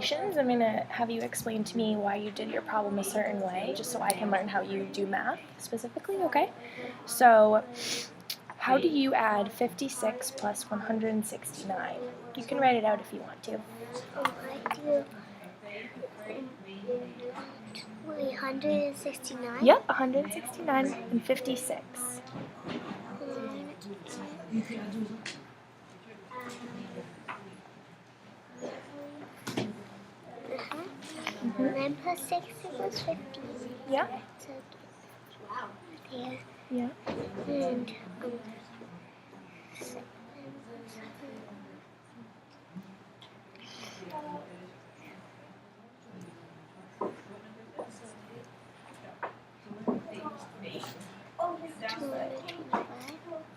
demonstrations. I'm going to have you explain to me why you did your problem a certain way, just so I can learn how you do math specifically, okay? So, how do you add 56 plus 169? You can write it out if you want to. I do 169. Yep, 169 and 56. Mm-hmm. 9 plus 6 equals 15. Yeah. So there. Yeah. And 225.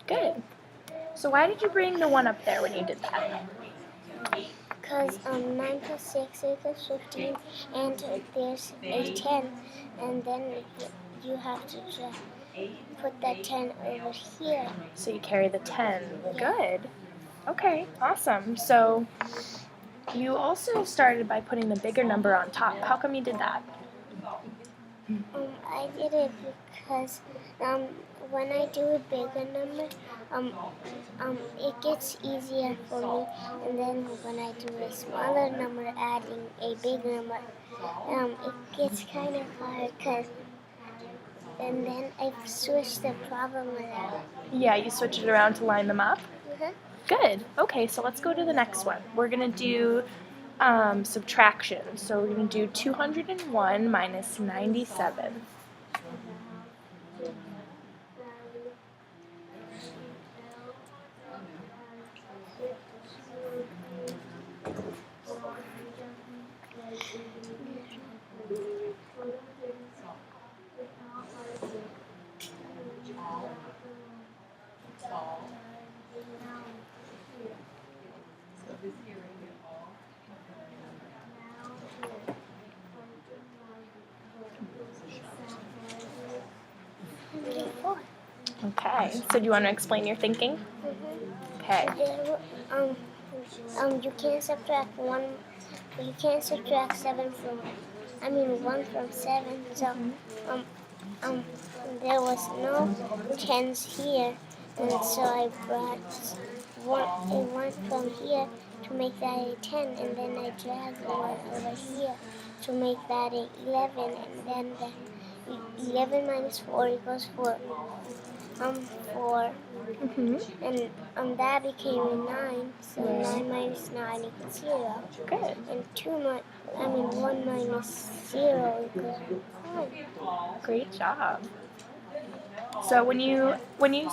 Good. So why did you bring the 1 up there when you did that? Because 9 plus 6 equals 15, and there's a 10, and then you have to just put that 10 over here. So you carry the 10. Good. Okay, awesome. So you also started by putting the bigger number on top. How come you did that? I did it because when I do a bigger number, it gets easier for me, and then when I do a smaller number, adding a big number, it gets kind of hard and then I switched the problem around. Yeah, you switch it around to line them up? Mm-hmm. Good. Okay, so let's go to the next one. We're going to do subtraction. So we're going to do 201 minus 97. Okay, so do you want to explain your thinking? Mm-hmm. Okay. You can't subtract one. You can't subtract 1 from 7. So there was no 10s here, and so I brought a 1 from here to make that a 10, and then I dragged 1 over here to make that a 11, and then the 11 minus 4 equals 4. 4. Mm-hmm. And that became a 9, so 9 minus 9 equals 0. Good. And 1 minus 0 equals 1. Great job. So when you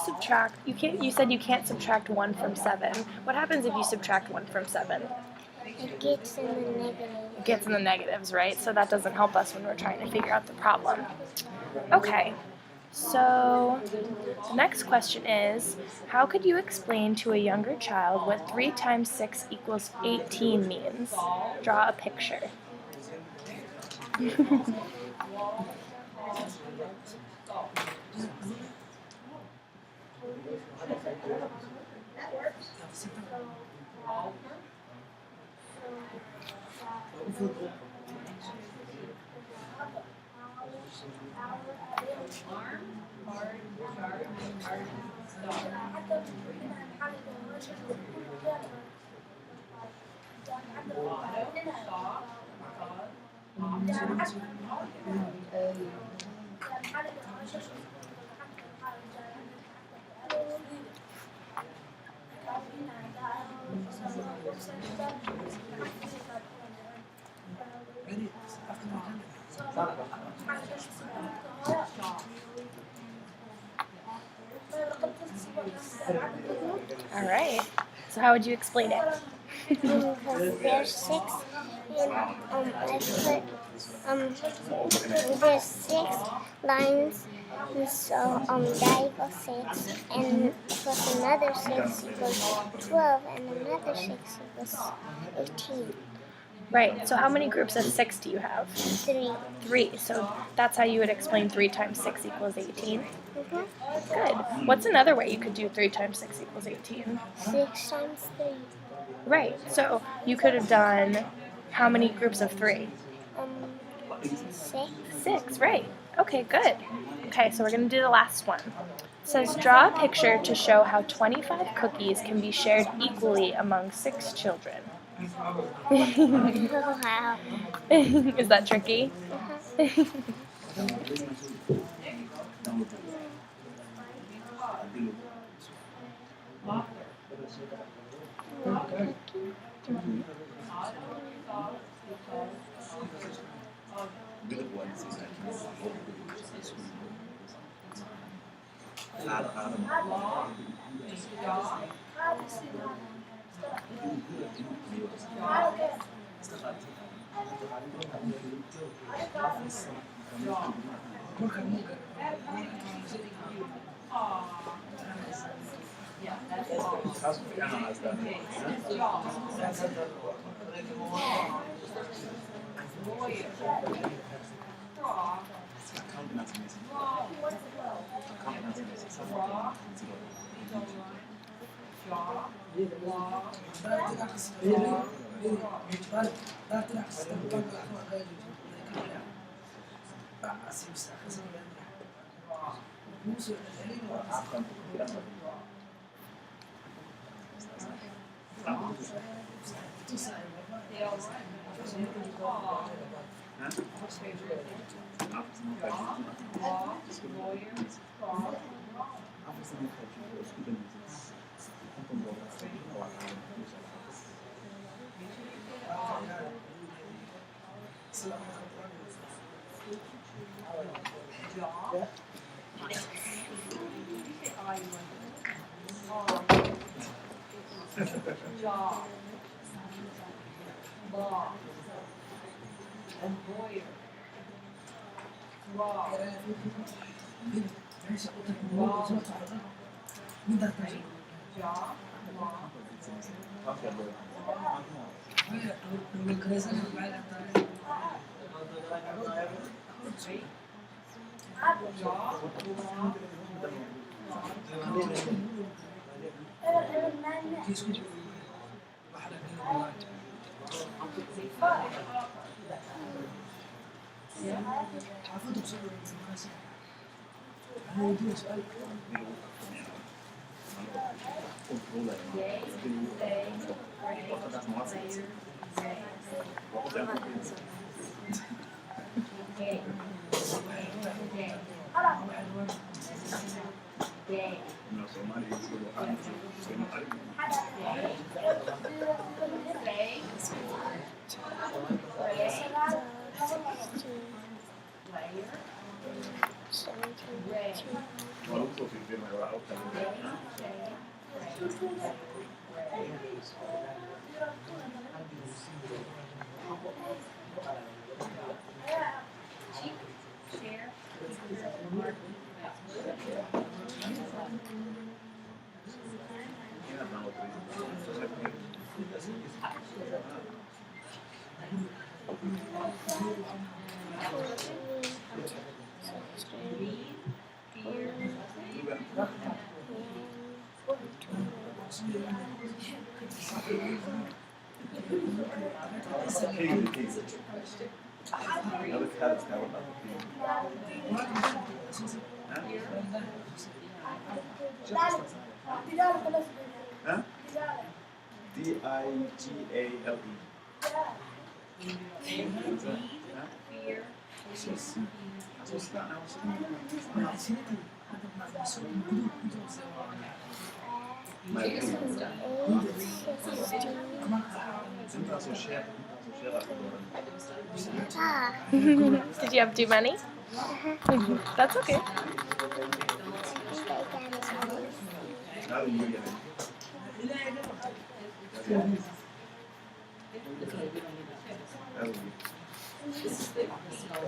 subtract, you said you can't subtract 1 from 7. What happens if you subtract 1 from 7? It gets in the negative. It gets in the negatives, right? So that doesn't help us when we're trying to figure out the problem. Okay. So the next question is, how could you explain to a younger child what 3 times 6 equals 18 means? Draw a picture. All right. So how would you explain it? Because there's 6, and there's 6 lines, and so that equals 6, and plus another 6 equals 12, and another 6 equals 18. Right. So how many groups of 6 do you have? 3. 3. So that's how you would explain 3 times 6 equals 18? Mm-hmm. Good. What's another way you could do 3 times 6 equals 18? 6 times 3. Right. So you could have done How many groups of 3? 6. 6, right. Okay, good. Okay, so we're going to do the last one. It says, draw a picture to show how 25 cookies can be shared equally among 6 children. Wow. Is that tricky? DIGALE. Did you have too many? That's okay.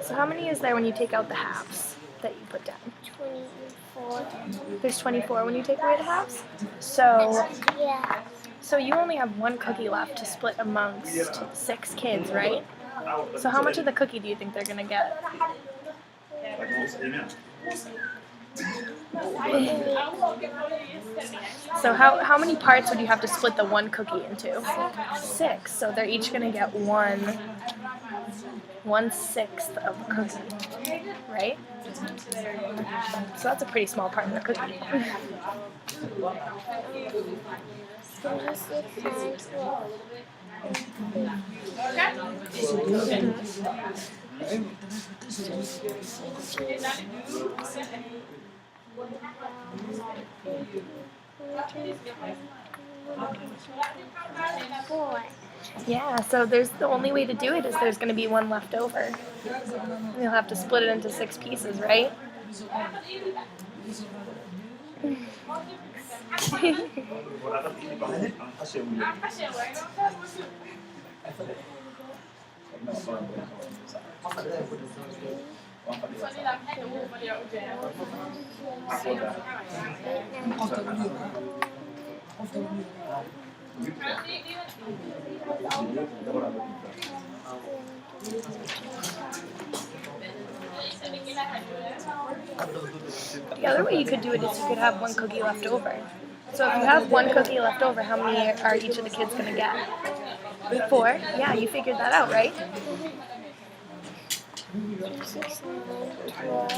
So how many is there when you take out the halves that you put down? 24. There's 24 when you take away the halves? So Yeah. so you only have 1 cookie left to split amongst 6 kids, right? So how much of the cookie do you think they're going to get? So how many parts would you have to split the one cookie into? 6. So they're each gonna get 1/6 of a cookie, right? So that's a pretty small part of the cookie. 36, 9, 12. Four. Yeah, so the only way to do it is there's going to be one left over. You'll have to split it into 6 pieces, right? The other way you could do it is you could have one cookie left over. So if you have one cookie left over, how many are each of the kids going to get? 4? Yeah, you figured that out, right? 3, 6, 9, 12.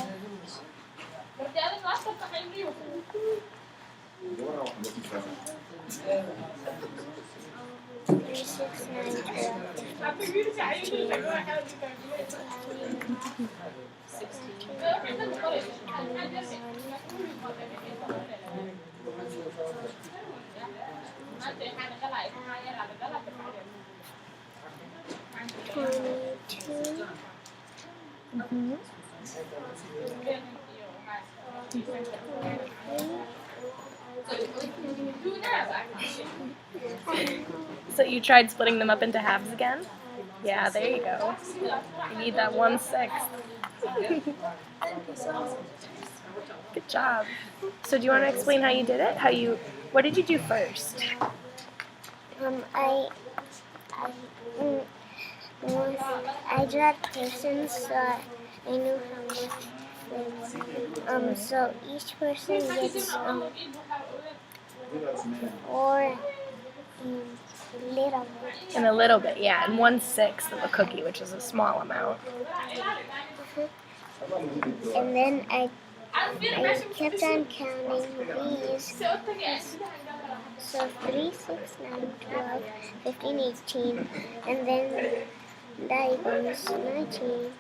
3, 6, 9, 22. So you tried splitting them up into halves again? Yeah, there you go. You need that 1/6. Good job. So do you want to explain how you did it? What did you do first? I drew persons, so I knew how much. So each person gets 4 little bit. In a little bit, yeah, and 1/6 of a cookie, which is a small amount. And then I kept on counting these. So 3, 6, 9, 12, 15, 18, and then that equals 19,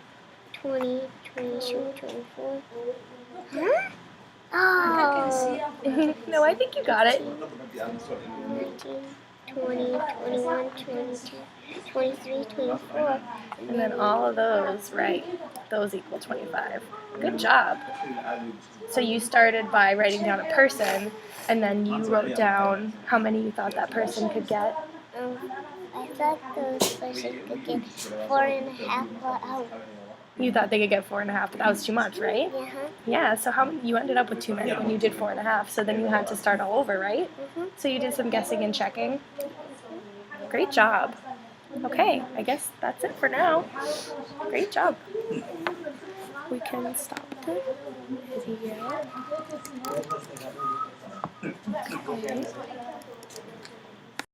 20, 22, 24. Huh? Oh! No, I think you got it. 19, 20, 21, 22, 23, 24. And then all of those, right, those equal 25. Good job. So you started by writing down a person, and then you wrote down how many you thought that person could get. I thought those person could get 4.5, but You thought they could get 4.5, but that was too much, right? Yeah, so you ended up with too many when you did 4.5, so then you had to start all over, right? So you did some guessing and checking. Great job. Okay, I guess that's it for now. Great job. We can stop the video. Okay.